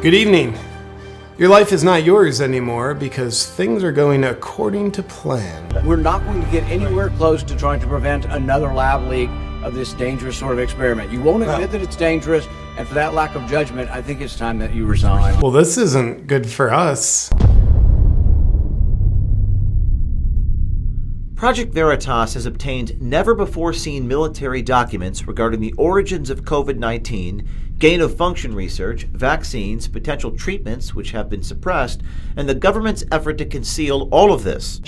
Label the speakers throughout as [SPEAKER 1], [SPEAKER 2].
[SPEAKER 1] Good evening. Your life is not yours anymore because things are going according to plan.
[SPEAKER 2] We're not going to get anywhere close to trying to prevent another lab leak of this dangerous sort of experiment. You won't admit that it's dangerous, and for that lack of judgment, I think it's time that you resign.
[SPEAKER 1] Well, this isn't good for us.
[SPEAKER 3] Project Veritas has obtained never-before-seen military documents regarding the origins of COVID-19, gain-of-function research, vaccines, potential treatments which have been suppressed, and the government's effort to conceal all of this.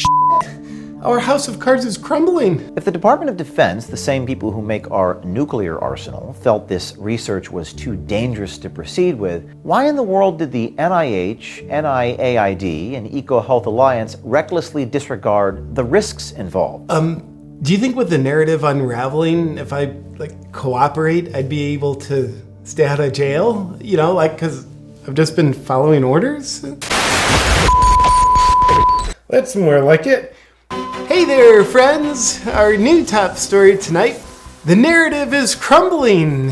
[SPEAKER 1] Our house of cards is crumbling.
[SPEAKER 3] If the Department of Defense, the same people who make our nuclear arsenal, felt this research was too dangerous to proceed with, why in the world did the NIH, NIAID, and EcoHealth Alliance recklessly disregard the risks involved?
[SPEAKER 1] Do you think with the narrative unraveling, if I cooperate, I'd be able to stay out of jail? You know, because I've just been following orders? That's more like it. Hey there, friends! Our new top story tonight, the narrative is crumbling.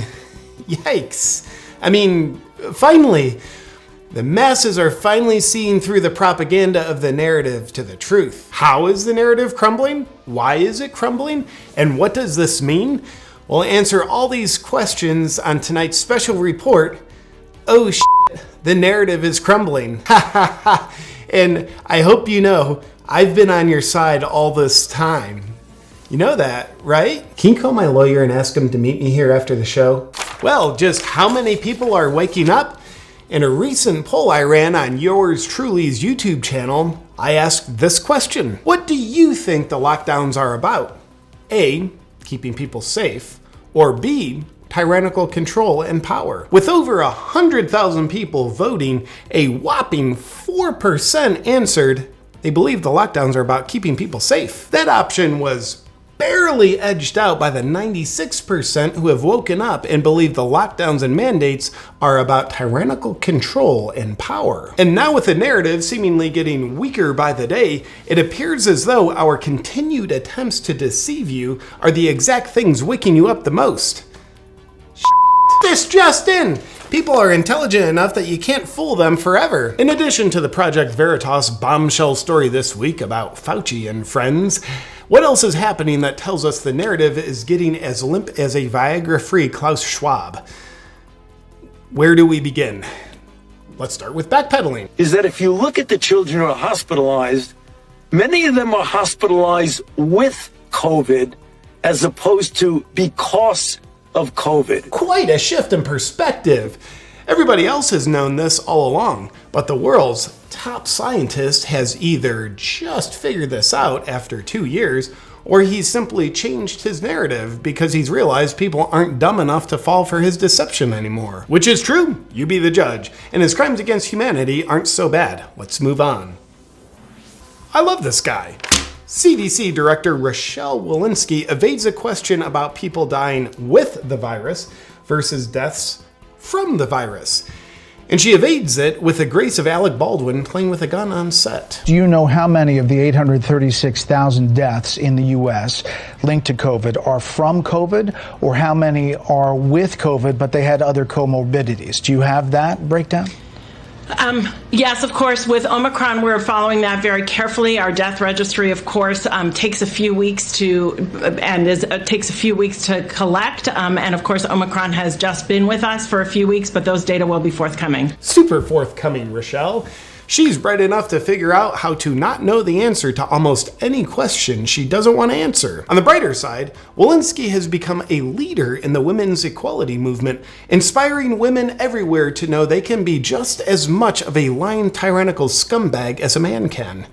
[SPEAKER 1] Yikes. I mean, finally, the masses are finally seeing through the propaganda of the narrative to the truth. How is the narrative crumbling? Why is it crumbling? And what does this mean? We'll answer all these questions on tonight's special report. Oh shit, the narrative is crumbling. Ha ha ha. And I hope you know, I've been on your side all this time. You know that, right? Can you call my lawyer and ask him to meet me here after the show? Well, just how many people are waking up? In a recent poll I ran on yours truly's YouTube channel, I asked this question. What do you think the lockdowns are about? A, keeping people safe, or B, tyrannical control and power. With over 100,000 people voting, a whopping 4% answered they believe the lockdowns are about keeping people safe. That option was barely edged out by the 96% who have woken up and believe the lockdowns and mandates are about tyrannical control and power. And now with the narrative seemingly getting weaker by the day, it appears as though our continued attempts to deceive you are the exact things waking you up the most. This just in! People are intelligent enough that you can't fool them forever. In addition to the Project Veritas bombshell story this week about Fauci and friends, what else is happening that tells us the narrative is getting as limp as a Viagra-free Klaus Schwab? Where do we begin? Let's start with backpedaling.
[SPEAKER 4] Is that if you look at the children who are hospitalized, many of them are hospitalized with COVID as opposed to because of COVID.
[SPEAKER 1] Quite a shift in perspective. Everybody else has known this all along, but the world's top scientist has either just figured this out after 2 years, or he's simply changed his narrative because he's realized people aren't dumb enough to fall for his deception anymore. Which is true, you be the judge, and his crimes against humanity aren't so bad. Let's move on. I love this guy. CDC Director Rochelle Walensky evades a question about people dying with the virus versus deaths from the virus. And she evades it with the grace of Alec Baldwin playing with a gun on set.
[SPEAKER 5] Do you know how many of the 836,000 deaths in the U.S. linked to COVID are from COVID, or how many are with COVID but they had other comorbidities? Do you have that breakdown?
[SPEAKER 6] Yes, of course. With Omicron, we're following that very carefully. Our death registry, of course, takes a few weeks to collect. And of course, Omicron has just been with us for a few weeks, but those data will be forthcoming.
[SPEAKER 1] Super forthcoming, Rochelle. She's bright enough to figure out how to not know the answer to almost any question she doesn't want to answer. On the brighter side, Walensky has become a leader in the women's equality movement, inspiring women everywhere to know they can be just as much of a lying tyrannical scumbag as a man can.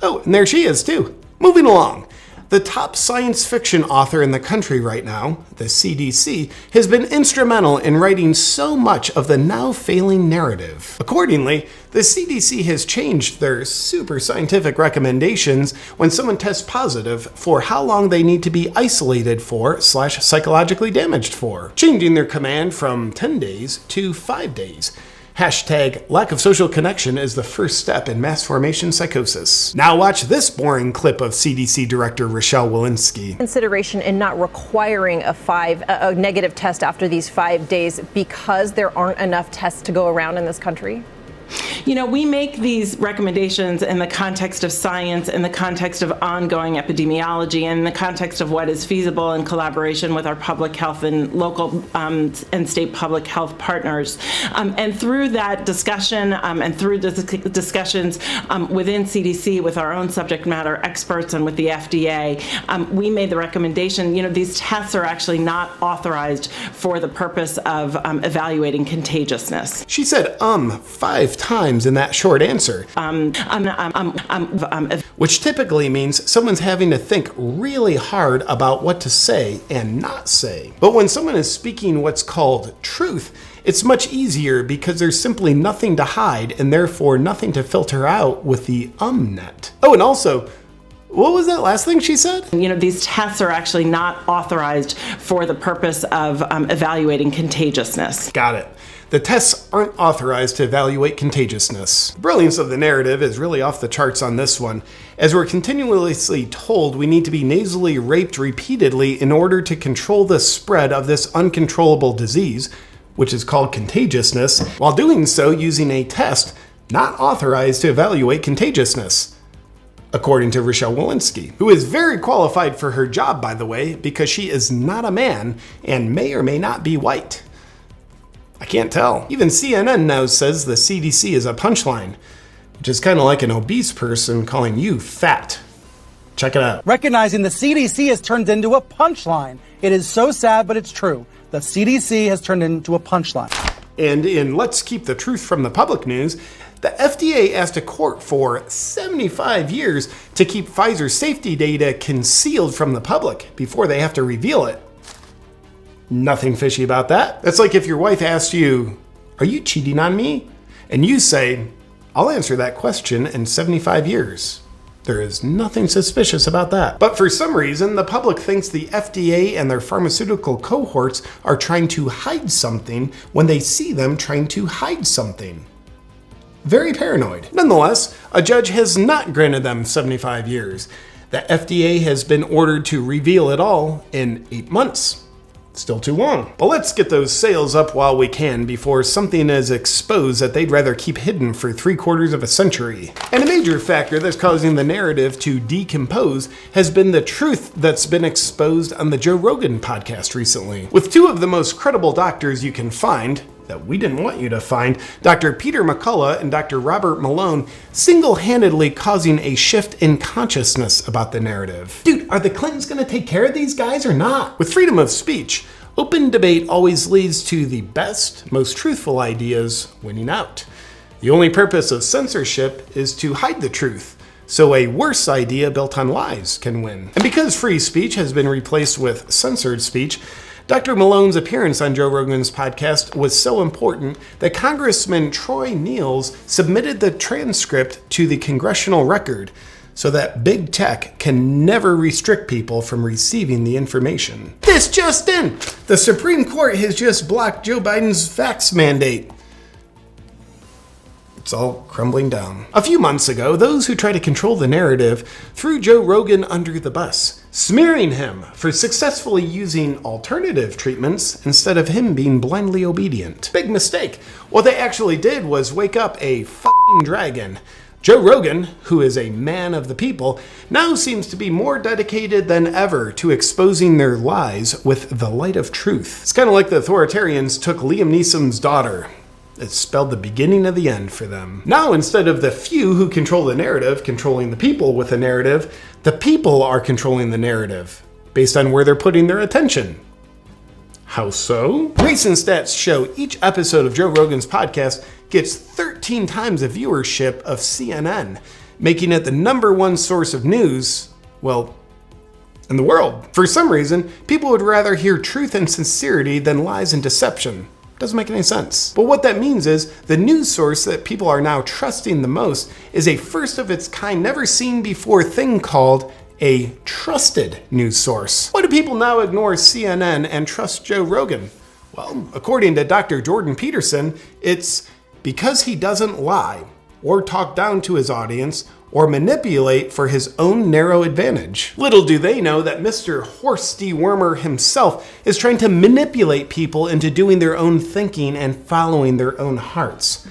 [SPEAKER 1] Oh, and there she is too. Moving along. The top science fiction author in the country right now, the CDC, has been instrumental in writing so much of the now failing narrative. Accordingly, the CDC has changed their super scientific recommendations when someone tests positive for how long they need to be isolated for / psychologically damaged for, changing their command from 10 days to 5 days. Hashtag lack of social connection is the first step in mass formation psychosis. Now watch this boring clip of CDC Director Rochelle Walensky.
[SPEAKER 7] Consideration in not requiring a negative test after these 5 days because there aren't enough tests to go around in this country?
[SPEAKER 6] You know, we make these recommendations in the context of science, in the context of ongoing epidemiology, and in the context of what is feasible in collaboration with our public health and local and state public health partners. And through that discussion and through the discussions within CDC with our own subject matter experts and with the FDA, we made the recommendation, you know, these tests are actually not authorized for the purpose of evaluating contagiousness.
[SPEAKER 1] She said 5 times in that short answer, which typically means someone's having to think really hard about what to say and not say. But when someone is speaking what's called truth, it's much easier because there's simply nothing to hide and therefore nothing to filter out with the net. Oh, and also, what was that last thing she said?
[SPEAKER 6] You know, these tests are actually not authorized for the purpose of evaluating contagiousness.
[SPEAKER 1] Got it. The tests aren't authorized to evaluate contagiousness. The brilliance of the narrative is really off the charts on this one, as we're continuously told we need to be nasally raped repeatedly in order to control the spread of this uncontrollable disease, which is called contagiousness, while doing so using a test not authorized to evaluate contagiousness. According to Rochelle Walensky, who is very qualified for her job, by the way, because she is not a man and may or may not be white. I can't tell. Even CNN now says the CDC is a punchline, which is kind of like an obese person calling you fat. Check it out.
[SPEAKER 8] Recognizing the CDC has turned into a punchline. It is so sad, but it's true. The CDC has turned into a punchline.
[SPEAKER 1] And in Let's Keep the Truth from the Public news, the FDA asked a court for 75 years to keep Pfizer's safety data concealed from the public before they have to reveal it. Nothing fishy about that. That's like if your wife asks you, "Are you cheating on me?" And you say, "I'll answer that question in 75 years. There is nothing suspicious about that. But for some reason, the public thinks the FDA and their pharmaceutical cohorts are trying to hide something when they see them trying to hide something. Very paranoid. Nonetheless, a judge has not granted them 75 years. The FDA has been ordered to reveal it all in 8 months. Still too long. But let's get those sales up while we can before something is exposed that they'd rather keep hidden for 3/4 of a century. And a major factor that's causing the narrative to decompose has been the truth that's been exposed on the Joe Rogan podcast recently. With 2 of the most credible doctors you can find, that we didn't want you to find, Dr. Peter McCullough and Dr. Robert Malone, single-handedly causing a shift in consciousness about the narrative. Dude, are the Clintons gonna take care of these guys or not? With freedom of speech, open debate always leads to the best, most truthful ideas winning out. The only purpose of censorship is to hide the truth, so a worse idea built on lies can win. And because free speech has been replaced with censored speech, Dr. Malone's appearance on Joe Rogan's podcast was so important that Congressman Troy Niels submitted the transcript to the congressional record so that big tech can never restrict people from receiving the information. This just in! The Supreme Court has just blocked Joe Biden's vax mandate. It's all crumbling down. A few months ago, those who try to control the narrative threw Joe Rogan under the bus, smearing him for successfully using alternative treatments instead of him being blindly obedient. Big mistake. What they actually did was wake up a f***ing dragon. Joe Rogan, who is a man of the people, now seems to be more dedicated than ever to exposing their lies with the light of truth. It's kind of like the authoritarians took Liam Neeson's daughter. It spelled the beginning of the end for them. Now, instead of the few who control the narrative controlling the people with the narrative, the people are controlling the narrative based on where they're putting their attention. How so? Recent stats show each episode of Joe Rogan's podcast gets 13 times the viewership of CNN, making it the #1 source of news, well, in the world. For some reason, people would rather hear truth and sincerity than lies and deception. Doesn't make any sense. But what that means is the news source that people are now trusting the most is a first of its kind, never seen before thing called a trusted news source. Why do people now ignore CNN and trust Joe Rogan? Well, according to Dr. Jordan Peterson, it's because he doesn't lie or talk down to his audience or manipulate for his own narrow advantage. Little do they know that Mr. Horst Wormer himself is trying to manipulate people into doing their own thinking and following their own hearts.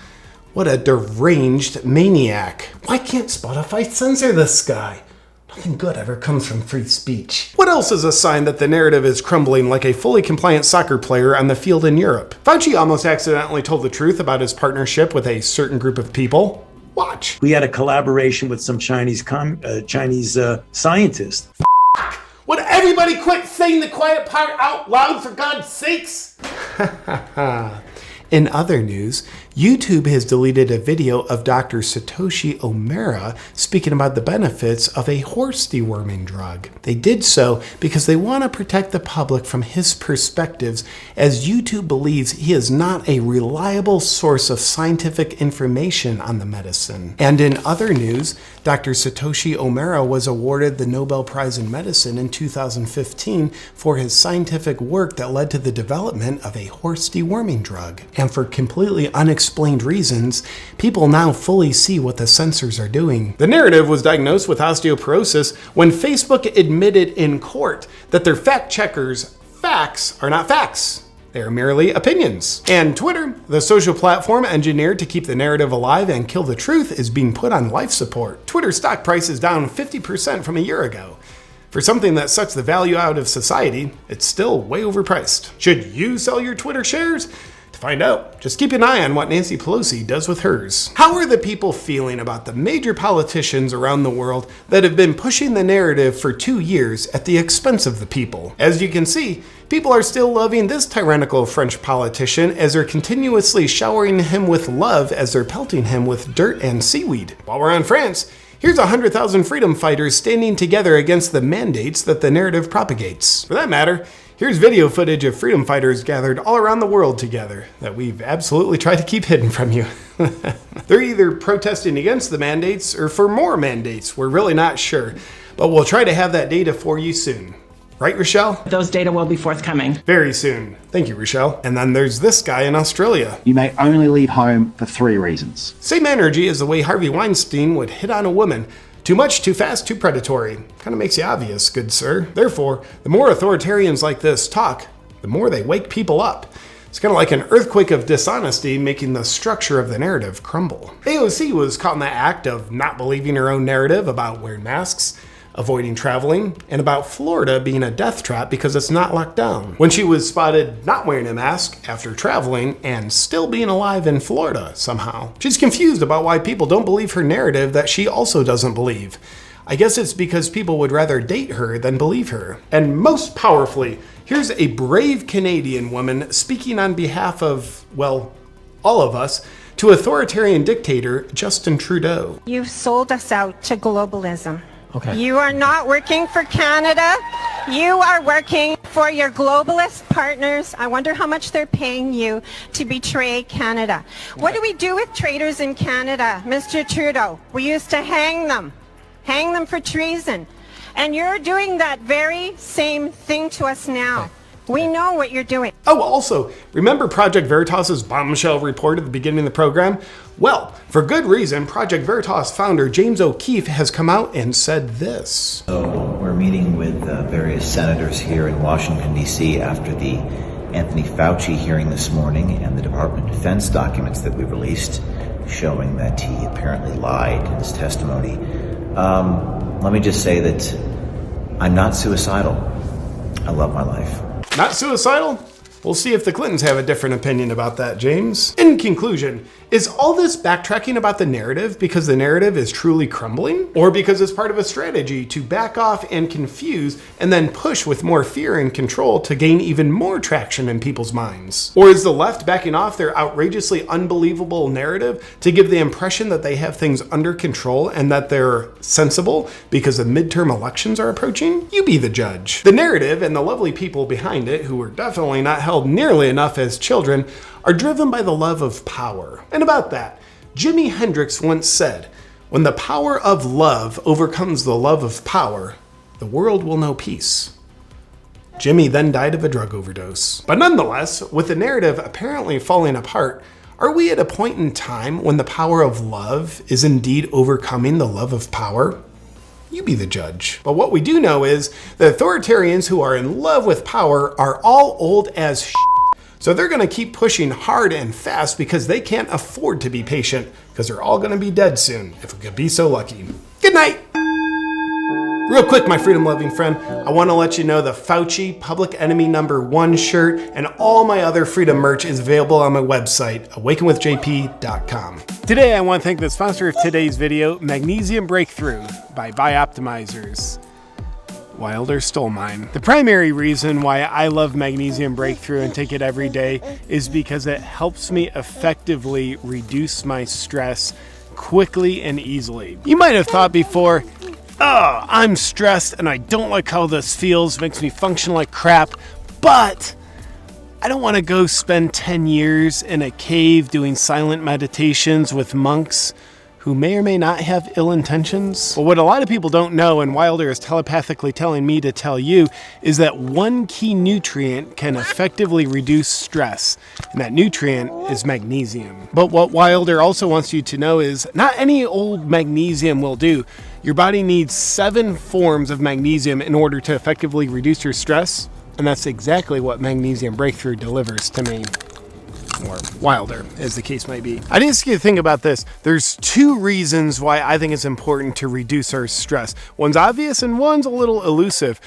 [SPEAKER 1] What a deranged maniac. Why can't Spotify censor this guy? Nothing good ever comes from free speech. What else is a sign that the narrative is crumbling like a fully compliant soccer player on the field in Europe? Fauci almost accidentally told the truth about his partnership with a certain group of people. Watch.
[SPEAKER 4] We had a collaboration with some Chinese scientists.
[SPEAKER 1] Would everybody quit saying the quiet part out loud, for God's sakes? In other news, YouTube has deleted a video of Dr. Satoshi Omura speaking about the benefits of a horse deworming drug. They did so because they want to protect the public from his perspectives, as YouTube believes he is not a reliable source of scientific information on the medicine. And in other news, Dr. Satoshi Omura was awarded the Nobel Prize in Medicine in 2015 for his scientific work that led to the development of a horse deworming drug. And for completely unexplained reasons, people now fully see what the censors are doing. The narrative was diagnosed with osteoporosis when Facebook admitted in court that their fact checkers' facts are not facts. They are merely opinions. And Twitter, the social platform engineered to keep the narrative alive and kill the truth, is being put on life support. Twitter's stock price is down 50% from a year ago. For something that sucks the value out of society, it's still way overpriced. Should you sell your Twitter shares? To find out, just keep an eye on what Nancy Pelosi does with hers. How are the people feeling about the major politicians around the world that have been pushing the narrative for 2 years at the expense of the people? As you can see, people are still loving this tyrannical French politician as they're continuously showering him with love as they're pelting him with dirt and seaweed. While we're on France, here's 100,000 freedom fighters standing together against the mandates that the narrative propagates. For that matter, here's video footage of freedom fighters gathered all around the world together that we've absolutely tried to keep hidden from you. They're either protesting against the mandates or for more mandates. We're really not sure, but we'll try to have that data for you soon. Right, Rochelle?
[SPEAKER 6] Those data will be forthcoming.
[SPEAKER 1] Very soon. Thank you, Rochelle. And then there's this guy in Australia.
[SPEAKER 9] You may only leave home for 3 reasons.
[SPEAKER 1] Same energy as the way Harvey Weinstein would hit on a woman. Too much, too fast, too predatory. Kind of makes you obvious, good sir. Therefore, the more authoritarians like this talk, the more they wake people up. It's kind of like an earthquake of dishonesty making the structure of the narrative crumble. AOC was caught in the act of not believing her own narrative about wearing masks, avoiding traveling, and about Florida being a death trap because it's not locked down. When she was spotted not wearing a mask after traveling and still being alive in Florida somehow. She's confused about why people don't believe her narrative that she also doesn't believe. I guess it's because people would rather date her than believe her. And most powerfully, here's a brave Canadian woman speaking on behalf of, well, all of us, to authoritarian dictator Justin Trudeau.
[SPEAKER 10] You've sold us out to globalism.
[SPEAKER 1] Okay.
[SPEAKER 10] You are not working for Canada. You are working for your globalist partners. I wonder how much they're paying you to betray Canada. What do we do with traitors in Canada, Mr. Trudeau? We used to hang them for treason. And you're doing that very same thing to us now. We know what you're doing.
[SPEAKER 1] Oh, also, remember Project Veritas's bombshell report at the beginning of the program? Well, for good reason, Project Veritas founder James O'Keefe has come out and said this.
[SPEAKER 3] So we're meeting with various senators here in Washington, D.C. after the Anthony Fauci hearing this morning and the Department of Defense documents that we released showing that he apparently lied in his testimony. Let me just say that I'm not suicidal. I love my life.
[SPEAKER 1] Not suicidal? We'll see if the Clintons have a different opinion about that, James. In conclusion, is all this backtracking about the narrative because the narrative is truly crumbling? Or because it's part of a strategy to back off and confuse and then push with more fear and control to gain even more traction in people's minds? Or is the left backing off their outrageously unbelievable narrative to give the impression that they have things under control and that they're sensible because the midterm elections are approaching? You be the judge. The narrative and the lovely people behind it, who are definitely not held nearly enough as children, are driven by the love of power. And about that, Jimi Hendrix once said, "When the power of love overcomes the love of power, the world will know peace." Jimmy then died of a drug overdose. But nonetheless, with the narrative apparently falling apart, Are we at a point in time when the power of love is indeed overcoming the love of power? You be the judge. But what we do know is the authoritarians who are in love with power are all old as shit. So they're gonna keep pushing hard and fast because they can't afford to be patient because they're all gonna be dead soon, if we could be so lucky. Good night. Real quick, my freedom-loving friend, I want to let you know the Fauci Public Enemy #1 shirt and all my other freedom merch is available on my website, awakenwithjp.com. Today, I want to thank the sponsor of today's video, Magnesium Breakthrough by Bioptimizers. Wilder stole mine. The primary reason why I love Magnesium Breakthrough and take it every day is because it helps me effectively reduce my stress quickly and easily. You might have thought before, oh, I'm stressed and I don't like how this feels, makes me function like crap, but I don't want to go spend 10 years in a cave doing silent meditations with monks who may or may not have ill intentions. But what a lot of people don't know, and Wilder is telepathically telling me to tell you, is that one key nutrient can effectively reduce stress, and that nutrient is magnesium. But what Wilder also wants you to know is not any old magnesium will do. Your body needs 7 forms of magnesium in order to effectively reduce your stress, and that's exactly what Magnesium Breakthrough delivers to me. Or Wilder, as the case might be. I just get to think about this. There's 2 reasons why I think it's important to reduce our stress. One's obvious and one's a little elusive.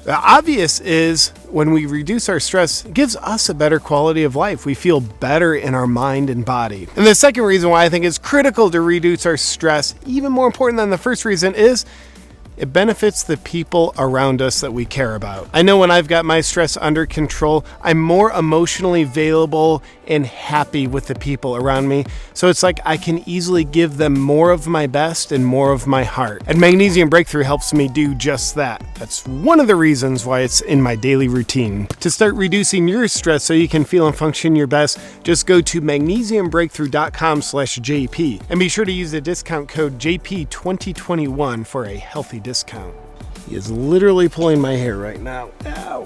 [SPEAKER 1] The obvious is when we reduce our stress, it gives us a better quality of life. We feel better in our mind and body. And the second reason why I think it's critical to reduce our stress, even more important than the first reason, is it benefits the people around us that we care about. I know when I've got my stress under control, I'm more emotionally available and happy with the people around me. So it's like I can easily give them more of my best and more of my heart. And Magnesium Breakthrough helps me do just that. That's one of the reasons why it's in my daily routine. To start reducing your stress so you can feel and function your best, just go to magnesiumbreakthrough.com/JP and be sure to use the discount code JP2021 for a healthy discount. He is literally pulling my hair right now. Ow.